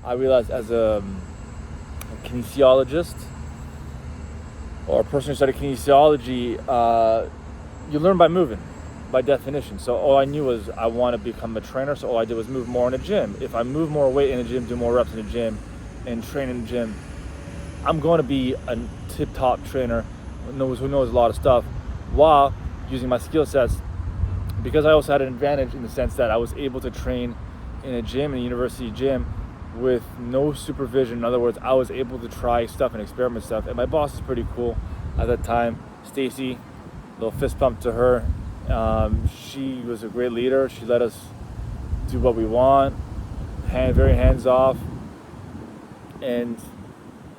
I realized as a kinesiologist or a person who studied kinesiology, you learn by moving, by definition. So all I knew was I want to become a trainer, so all I did was move more in the gym. If I move more weight in the gym, do more reps in the gym, and train in the gym, I'm going to be a tip-top trainer who knows a lot of stuff while using my skill sets, because I also had an advantage in the sense that I was able to train in a gym, in a university gym, with no supervision. In other words, I was able to try stuff and experiment stuff. And my boss is pretty cool at that time, Stacy. Little fist pump to her. She was a great leader. She let us do what we want, very hands off, and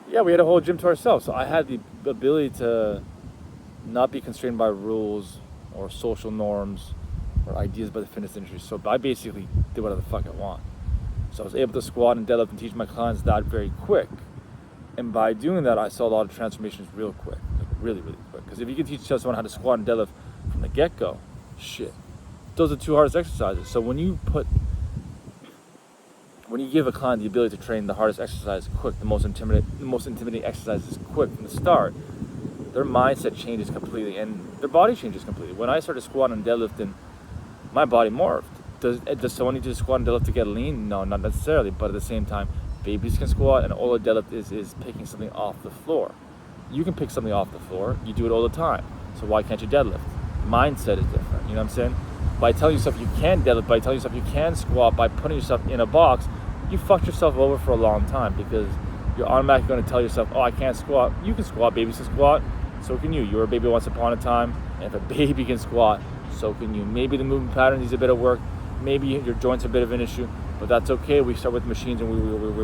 yeah, we had a whole gym to ourselves. So I had the ability to not be constrained by rules or social norms or ideas by the fitness industry. So I basically did whatever the fuck I want. So I was able to squat and deadlift and teach my clients that very quick. And by doing that, I saw a lot of transformations real quick, like really, really quick. Because if you can teach someone how to squat and deadlift from the get-go, shit, those are the two hardest exercises. So when you give a client the ability to train the hardest exercise quick, the most intimidating exercises quick from the start, their mindset changes completely and their body changes completely. When I started squatting and deadlifting, my body morphed. Does someone need to squat and deadlift to get lean? No, not necessarily. But at the same time, babies can squat, and all a deadlift is picking something off the floor. You can pick something off the floor. You do it all the time. So why can't you deadlift? Mindset is different. You know what I'm saying? By telling yourself you can deadlift, by telling yourself you can squat, by putting yourself in a box, you fucked yourself over for a long time, because you're automatically going to tell yourself, oh, I can't squat. You can squat. Babies can squat. So can you. You were a baby once upon a time. And if a baby can squat, so can you. Maybe the movement pattern needs a bit of work. Maybe your joints are a bit of an issue, but that's okay. We start with machines and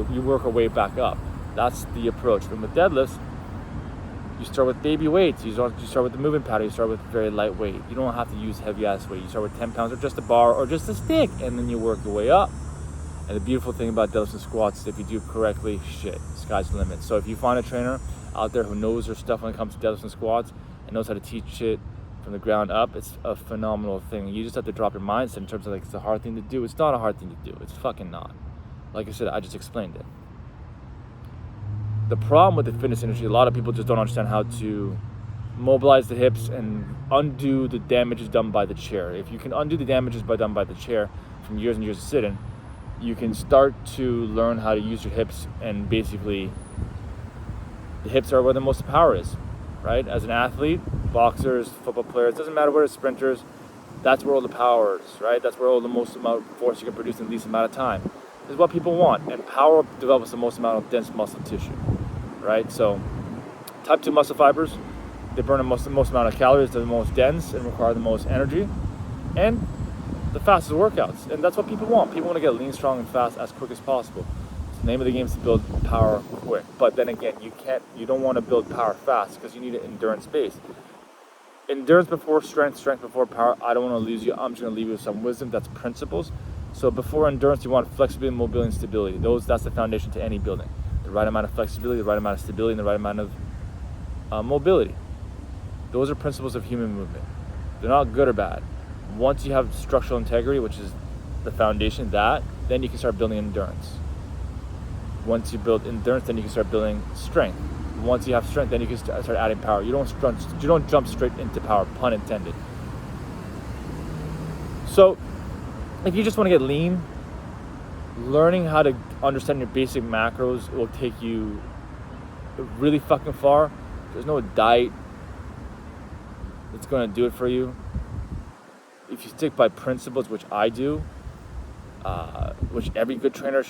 we work our way back up. That's the approach. And with deadlifts, you start with baby weights. You start with the movement pattern. You start with very light weight. You don't have to use heavy ass weight. You start with 10 pounds or just a bar or just a stick, and then you work your way up. And the beautiful thing about deadlifts and squats is if you do it correctly, shit, sky's the limit. So if you find a trainer out there who knows their stuff when it comes to deadlifts and squats and knows how to teach it from the ground up, it's a phenomenal thing. You just have to drop your mindset in terms of like it's a hard thing to do. It's not a hard thing to do. It's fucking not. Like I said, I just explained it. The problem with the fitness industry, a lot of people just don't understand how to mobilize the hips and undo the damages done by the chair. If you can undo the damages done by the chair from years and years of sitting, you can start to learn how to use your hips, and basically the hips are where the most power is, right? As an athlete, boxers, football players, doesn't matter where it's sprinters, that's where all the power is, right? That's where all the most amount of force you can produce in the least amount of time. This is what people want, and power develops the most amount of dense muscle tissue, right? So type 2 muscle fibers, they burn the most amount of calories, they're the most dense and require the most energy, and the fastest workouts. And that's what people want. People want to get lean, strong, and fast as quick as possible. So the name of the game is to build power quick. But then again, you don't want to build power fast, because you need an endurance base. Endurance before strength, strength before power. I don't want to lose you. I'm just going to leave you with some wisdom. That's principles. So before endurance, you want flexibility, mobility, and stability. That's the foundation to any building. The right amount of flexibility, the right amount of stability, and the right amount of mobility. Those are principles of human movement. They're not good or bad. Once you have structural integrity, which is the foundation, then you can start building endurance. Once you build endurance, then you can start building strength. Once you have strength, then you can start adding power. You don't jump straight into power, pun intended. So if you just want to get lean, learning how to understand your basic macros will take you really fucking far. There's no diet that's going to do it for you. If you stick by principles, which I do, which every good trainer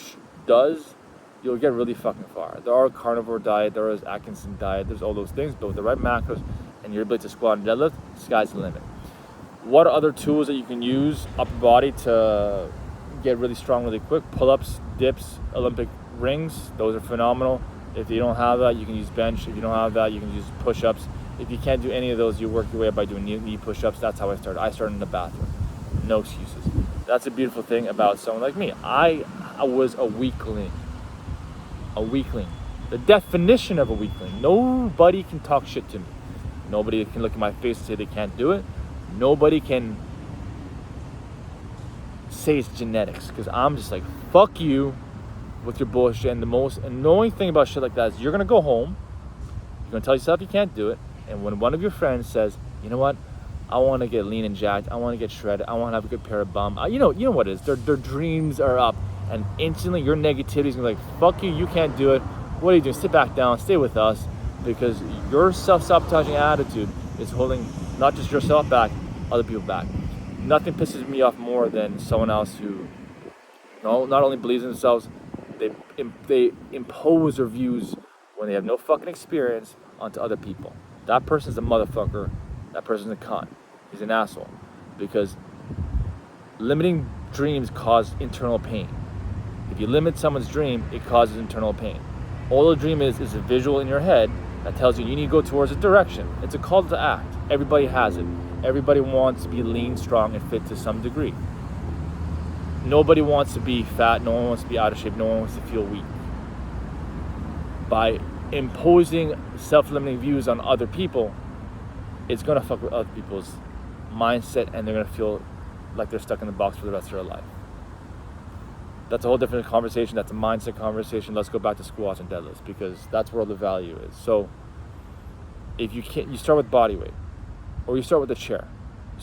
does, you'll get really fucking far. There are carnivore diet, there is Atkinson diet, there's all those things, but with the right macros and your ability to squat and deadlift, sky's the limit. What are other tools that you can use upper body to get really strong really quick? Pull-ups, dips, Olympic rings, those are phenomenal. If you don't have that, you can use bench. If you don't have that, you can use push-ups. If you can't do any of those, you work your way up by doing knee push-ups. That's how I started. I started in the bathroom. No excuses. That's a beautiful thing about someone like me. I was a weakling. A weakling. The definition of a weakling. Nobody can talk shit to me. Nobody can look at my face and say they can't do it. Nobody can say it's genetics, because I'm just like, fuck you. with your bullshit. And the most annoying thing about shit like that is you're gonna go home, you're gonna tell yourself you can't do it, and when one of your friends says, you know what, I want to get lean and jacked, I want to get shredded, I want to have a good pair of bum, you know what it is, their dreams are up, and instantly your negativity is gonna be like, fuck you, you can't do it, what are you doing, sit back down, stay with us, because your self-sabotaging attitude is holding not just yourself back, other people back. Nothing pisses me off more than someone else who not only believes in themselves, they impose their views when they have no fucking experience onto other people. That person's a motherfucker. That person's a cunt. He's an asshole. Because limiting dreams cause internal pain. If you limit someone's dream, it causes internal pain. All a dream is a visual in your head that tells you need to go towards a direction. It's a call to act. Everybody has it. Everybody wants to be lean, strong, and fit to some degree. Nobody wants to be fat. No one wants to be out of shape. No one wants to feel weak. By imposing self-limiting views on other people, it's going to fuck with other people's mindset, and they're going to feel like they're stuck in the box for the rest of their life. That's a whole different conversation. That's a mindset conversation. Let's go back to squats and deadlifts, because that's where the value is. So if you can't, you start with body weight, or you start with a chair.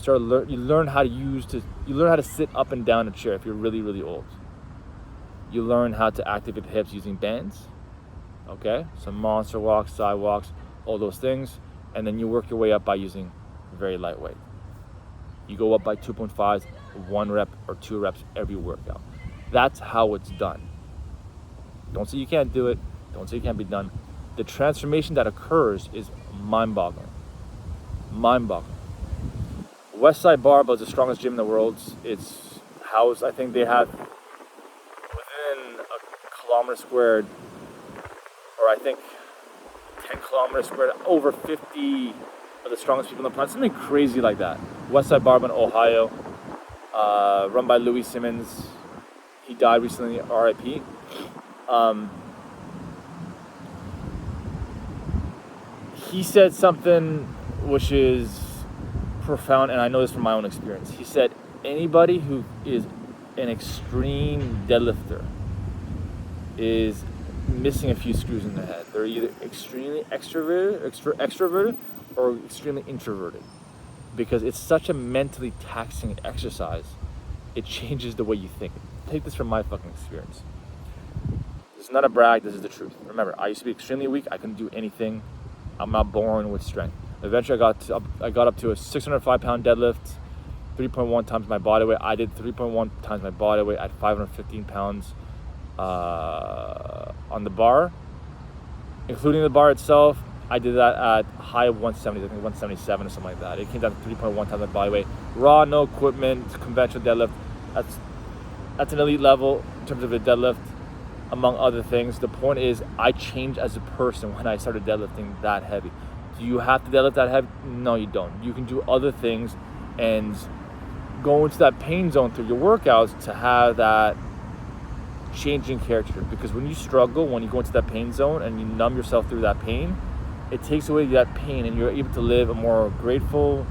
You learn how to sit up and down a chair if you're really, really old. You learn how to activate the hips using bands. Okay, some monster walks, side walks, all those things, and then you work your way up by using very lightweight. You go up by 2.5s, 1 rep or 2 reps every workout. That's how it's done. Don't say you can't do it. Don't say it can't be done. The transformation that occurs is mind-boggling. Mind-boggling. Westside Barbell is the strongest gym in the world. It's housed, I think they have within a kilometer squared, or I think 10 kilometers squared, over 50 of the strongest people in the planet. Something crazy like that. Westside Barbell in Ohio, run by Louis Simmons. He died recently, RIP. He said something which is profound, and I know this from my own experience. He said, anybody who is an extreme deadlifter is missing a few screws in their head. They're either extremely extroverted or extremely introverted, because it's such a mentally taxing exercise. It changes the way you think. Take this from my fucking experience. This is not a brag, this is the truth. Remember, I used to be extremely weak. I couldn't do anything. I'm not born with strength. Eventually I got up to a 605-pound deadlift, 3.1 times my body weight. I did 3.1 times my body weight at 515 pounds on the bar. Including the bar itself, I did that at high 170s, I think 177 or something like that. It came down to 3.1 times my body weight. Raw, no equipment, conventional deadlift. That's an elite level in terms of a deadlift, among other things. The point is, I changed as a person when I started deadlifting that heavy. Do you have to deadlift that heavy? No, you don't. You can do other things and go into that pain zone through your workouts to have that changing character. Because when you struggle, when you go into that pain zone and you numb yourself through that pain, it takes away that pain and you're able to live a more grateful,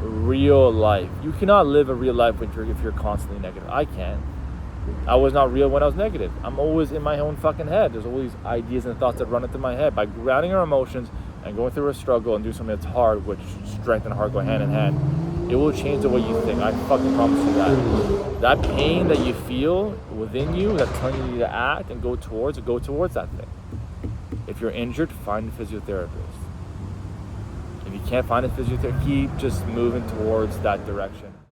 real life. You cannot live a real life if you're constantly negative. I can. I was not real when I was negative. I'm always in my own fucking head. There's always ideas and thoughts that run into my head. By grounding our emotions and going through a struggle and doing something that's hard, which strength and heart go hand in hand, it will change the way you think. I fucking promise you that. That pain that you feel within you that's telling you to act and go towards that thing. If you're injured, find a physiotherapist. If you can't find a physiotherapist, keep just moving towards that direction.